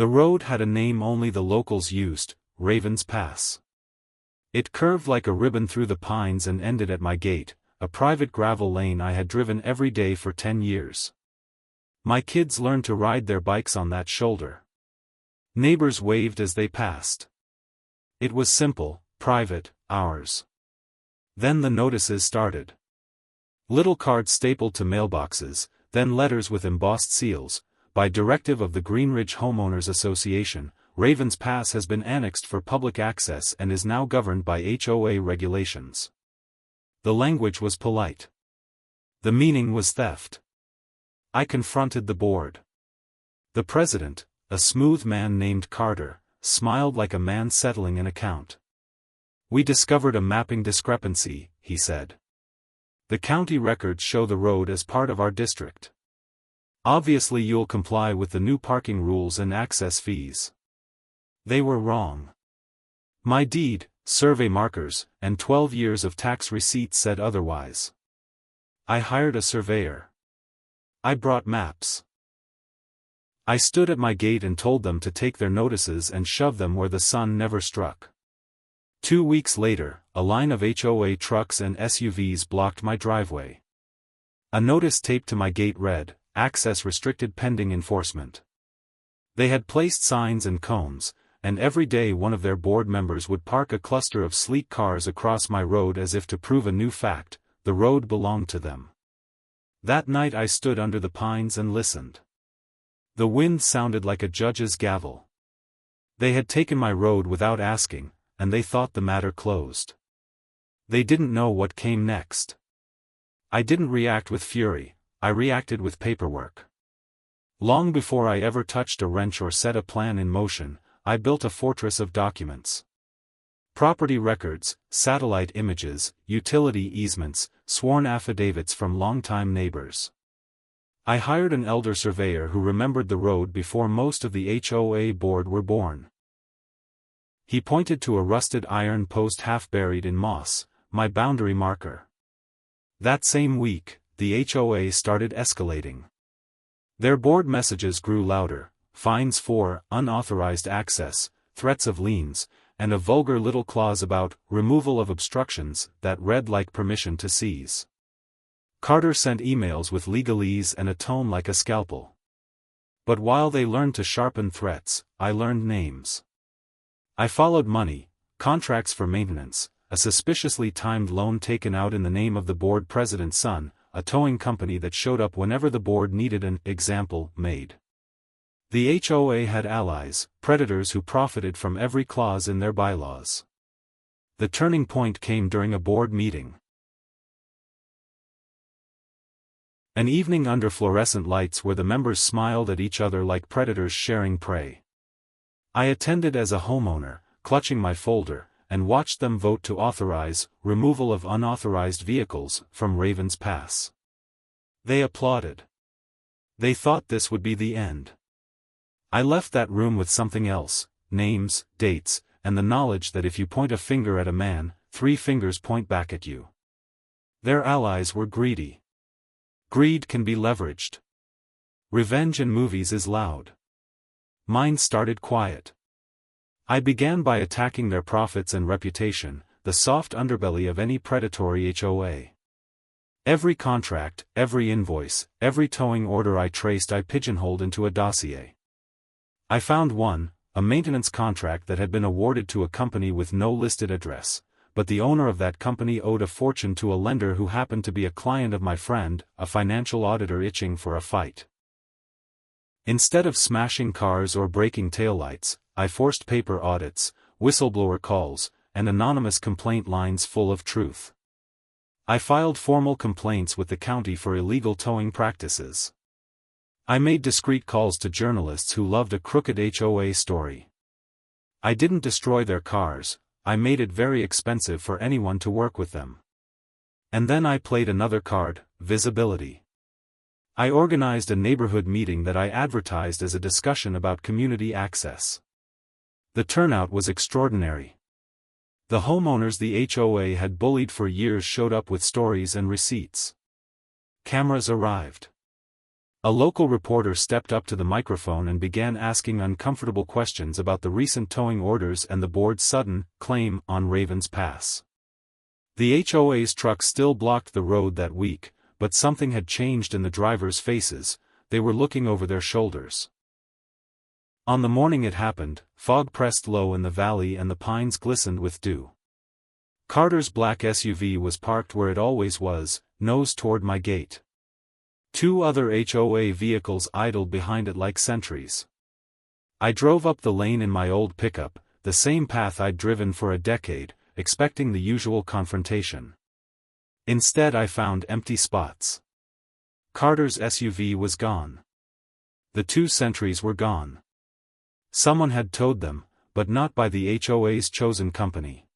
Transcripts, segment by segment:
The road had a name only the locals used, Raven's Pass. It curved like a ribbon through the pines and ended at my gate, a private gravel lane I had driven every day for 10 years. My kids learned to ride their bikes on that shoulder. Neighbors waved as they passed. It was simple, private, ours. Then the notices started. Little cards stapled to mailboxes, then letters with embossed seals. By directive of the Greenridge Homeowners Association, Raven's Pass has been annexed for public access and is now governed by HOA regulations. The language was polite. The meaning was theft. I confronted the board. The president, a smooth man named Carter, smiled like a man settling an account. "We discovered a mapping discrepancy," he said. "The county records show the road as part of our district. Obviously you'll comply with the new parking rules and access fees." They were wrong. My deed, survey markers, and 12 years of tax receipts said otherwise. I hired a surveyor. I brought maps. I stood at my gate and told them to take their notices and shove them where the sun never struck. 2 weeks later, a line of HOA trucks and SUVs blocked my driveway. A notice taped to my gate read, "Access restricted pending enforcement." They had placed signs and cones, and every day one of their board members would park a cluster of sleek cars across my road as if to prove a new fact: the road belonged to them. That night I stood under the pines and listened. The wind sounded like a judge's gavel. They had taken my road without asking, and they thought the matter closed. They didn't know what came next. I didn't react with fury, I reacted with paperwork. Long before I ever touched a wrench or set a plan in motion, I built a fortress of documents. Property records, satellite images, utility easements, sworn affidavits from longtime neighbors. I hired an elder surveyor who remembered the road before most of the HOA board were born. He pointed to a rusted iron post half buried in moss, my boundary marker. That same week, the HOA started escalating. Their board messages grew louder: fines for unauthorized access, threats of liens, and a vulgar little clause about removal of obstructions that read like permission to seize. Carter sent emails with legalese and a tone like a scalpel. But while they learned to sharpen threats, I learned names. I followed money, contracts for maintenance, a suspiciously timed loan taken out in the name of the board president's son, a towing company that showed up whenever the board needed an example made. The HOA had allies, predators who profited from every clause in their bylaws. The turning point came during a board meeting. An evening under fluorescent lights where the members smiled at each other like predators sharing prey. I attended as a homeowner, clutching my folder, and watched them vote to authorize removal of unauthorized vehicles from Raven's Pass. They applauded. They thought this would be the end. I left that room with something else: names, dates, and the knowledge that if you point a finger at a man, 3 fingers point back at you. Their allies were greedy. Greed can be leveraged. Revenge in movies is loud. Mine started quiet. I began by attacking their profits and reputation, the soft underbelly of any predatory HOA. Every contract, every invoice, every towing order I traced I pigeonholed into a dossier. I found one, a maintenance contract that had been awarded to a company with no listed address, but the owner of that company owed a fortune to a lender who happened to be a client of my friend, a financial auditor itching for a fight. Instead of smashing cars or breaking taillights, I forced paper audits, whistleblower calls, and anonymous complaint lines full of truth. I filed formal complaints with the county for illegal towing practices. I made discreet calls to journalists who loved a crooked HOA story. I didn't destroy their cars, I made it very expensive for anyone to work with them. And then I played another card: visibility. I organized a neighborhood meeting that I advertised as a discussion about community access. The turnout was extraordinary. The homeowners the HOA had bullied for years showed up with stories and receipts. Cameras arrived. A local reporter stepped up to the microphone and began asking uncomfortable questions about the recent towing orders and the board's sudden claim on Ravens Pass. The HOA's truck still blocked the road that week, but something had changed in the drivers' faces. They were looking over their shoulders. On the morning it happened, fog pressed low in the valley and the pines glistened with dew. Carter's black SUV was parked where it always was, nose toward my gate. 2 other HOA vehicles idled behind it like sentries. I drove up the lane in my old pickup, the same path I'd driven for a decade, expecting the usual confrontation. Instead I found empty spots. Carter's SUV was gone. The 2 sentries were gone. Someone had towed them, but not by the HOA's chosen company.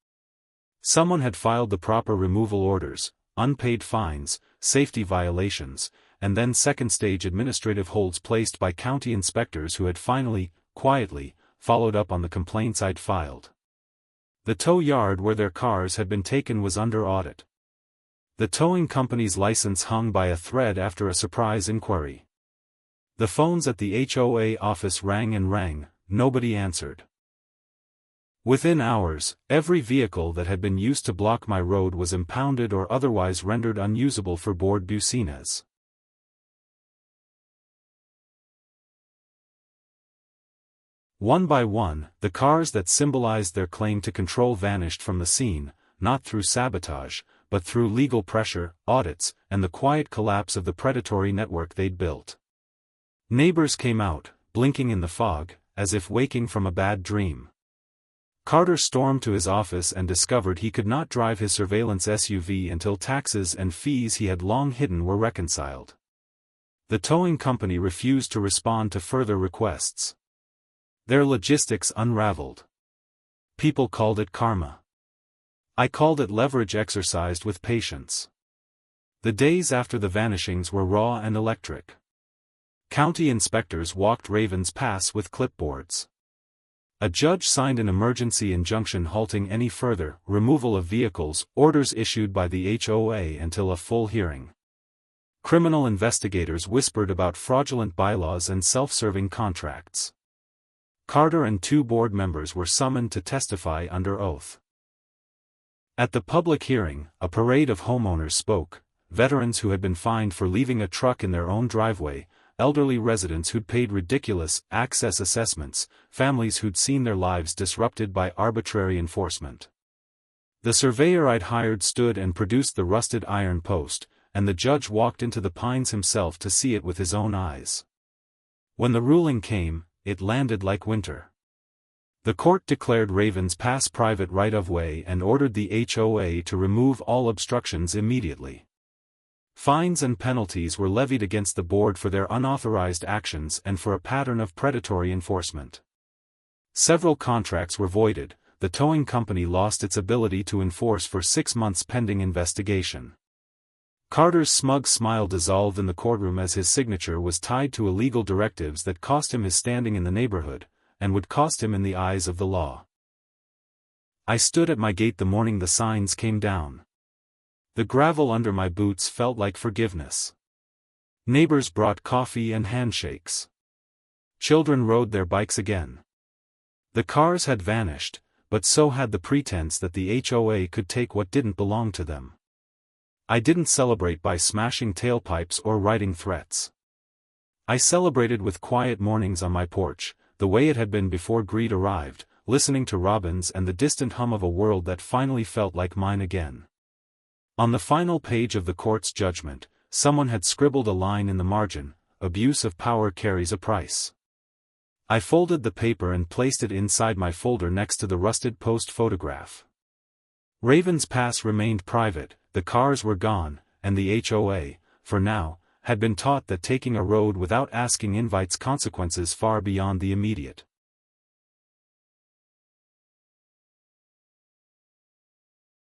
Someone had filed the proper removal orders, unpaid fines, safety violations, and then second-stage administrative holds placed by county inspectors who had finally, quietly, followed up on the complaints I'd filed. The tow yard where their cars had been taken was under audit. The towing company's license hung by a thread after a surprise inquiry. The phones at the HOA office rang and rang, nobody answered. Within hours, every vehicle that had been used to block my road was impounded or otherwise rendered unusable for board business. One by one, the cars that symbolized their claim to control vanished from the scene, not through sabotage, but through legal pressure, audits, and the quiet collapse of the predatory network they'd built. Neighbors came out, blinking in the fog, as if waking from a bad dream. Carter stormed to his office and discovered he could not drive his surveillance SUV until taxes and fees he had long hidden were reconciled. The towing company refused to respond to further requests. Their logistics unraveled. People called it karma. I called it leverage exercised with patience. The days after the vanishings were raw and electric. County inspectors walked Ravens Pass with clipboards. A judge signed an emergency injunction halting any further removal of vehicles, orders issued by the HOA until a full hearing. Criminal investigators whispered about fraudulent bylaws and self-serving contracts. Carter and 2 board members were summoned to testify under oath. At the public hearing, a parade of homeowners spoke, veterans who had been fined for leaving a truck in their own driveway, elderly residents who'd paid ridiculous access assessments, families who'd seen their lives disrupted by arbitrary enforcement. The surveyor I'd hired stood and produced the rusted iron post, and the judge walked into the pines himself to see it with his own eyes. When the ruling came, it landed like winter. The court declared Ravens Pass private right-of-way and ordered the HOA to remove all obstructions immediately. Fines and penalties were levied against the board for their unauthorized actions and for a pattern of predatory enforcement. Several contracts were voided, the towing company lost its ability to enforce for 6 months pending investigation. Carter's smug smile dissolved in the courtroom as his signature was tied to illegal directives that cost him his standing in the neighborhood, and would cost him in the eyes of the law. I stood at my gate the morning the signs came down. The gravel under my boots felt like forgiveness. Neighbors brought coffee and handshakes. Children rode their bikes again. The cars had vanished, but so had the pretense that the HOA could take what didn't belong to them. I didn't celebrate by smashing tailpipes or writing threats. I celebrated with quiet mornings on my porch, the way it had been before greed arrived, listening to robins and the distant hum of a world that finally felt like mine again. On the final page of the court's judgment, someone had scribbled a line in the margin, "Abuse of power carries a price." I folded the paper and placed it inside my folder next to the rusted post photograph. Ravens Pass remained private, the cars were gone, and the HOA, for now, had been taught that taking a road without asking invites consequences far beyond the immediate.